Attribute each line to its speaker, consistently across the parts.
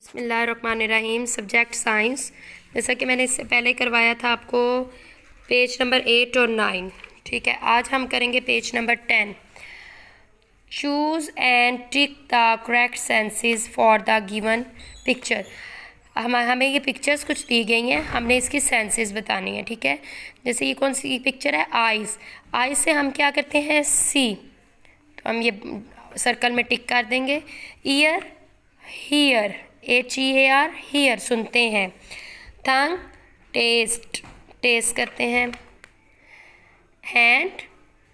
Speaker 1: बिस्मिल्लाहिर्रहमानिर्रहीम। Subject science, जैसा कि मैंने इससे पहले करवाया था आपको पेज नंबर 8 और 9। ठीक है, आज हम करेंगे page number 10। Choose and tick the correct senses for the given picture. हमें ये पिक्चर्स कुछ दी गई हैं, हमने इसकी सेंसेस बतानी है। ठीक है, जैसे ये कौन सी पिक्चर है, आइज़। आइज़ से हम क्या करते हैं, सी, तो हम ये सर्कल में टिक कर देंगे। ईयर, हीयर, HEAR, हीयर, सुनते हैं। टंग, टेस्ट, टेस्ट करते हैं। हैंड,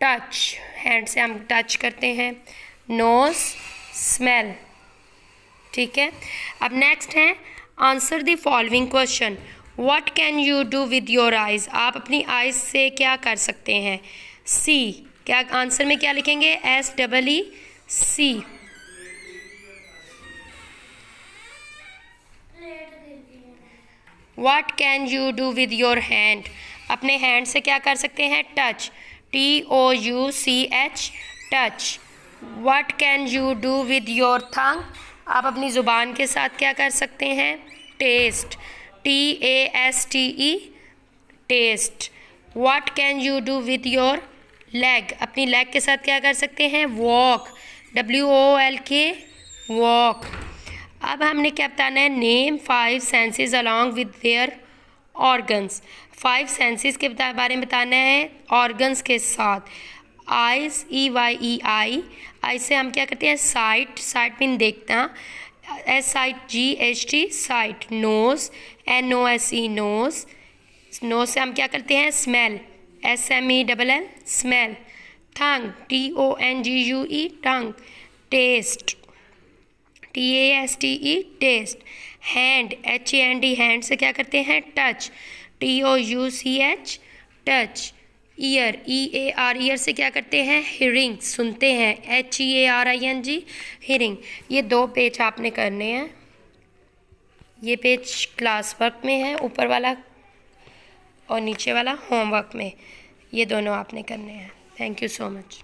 Speaker 1: टच, हैंड से हम टच करते हैं। Nose, smell. ठीक है, अब नेक्स्ट है answer the following question. What can you do with your eyes. आप अपनी आइज़ से क्या कर सकते हैं। सी, क्या आंसर में क्या लिखेंगे, SEEC। What can you do with your hand। अपने हैंड से क्या कर सकते हैं, touch, TOUCH, touch. What can you do with your tongue। आप अपनी ज़ुबान के साथ क्या कर सकते हैं, taste, TASTE, taste. What can you do with your leg। अपनी लेग के साथ क्या कर सकते हैं, वॉक, WOLK, वॉक। अब हमने क्या बताना है, name 5 senses along with their organs. 5 senses के बारे में बताना है ऑर्गन्स के साथ। आइज़, EYEI, आई से हम क्या करते हैं, साइट, साइट मीन देखना, SIGHT, sight. Nose, NOSE, nose, nose से हम क्या करते हैं, smell, SMELL, smell. Tongue, TONGUE, tongue, taste, TASTE, taste. Hand, HAND, hand से क्या करते हैं, touch, TOUCH, touch. Ear, EAR, ear से क्या करते हैं, हियरिंग, सुनते हैं, HEARING, हियरिंग। ये 2 पेज आपने करने हैं। ये पेज क्लास वर्क में है, ऊपर वाला, और नीचे वाला होमवर्क में। ये दोनों आपने करने हैं। Thank you so much.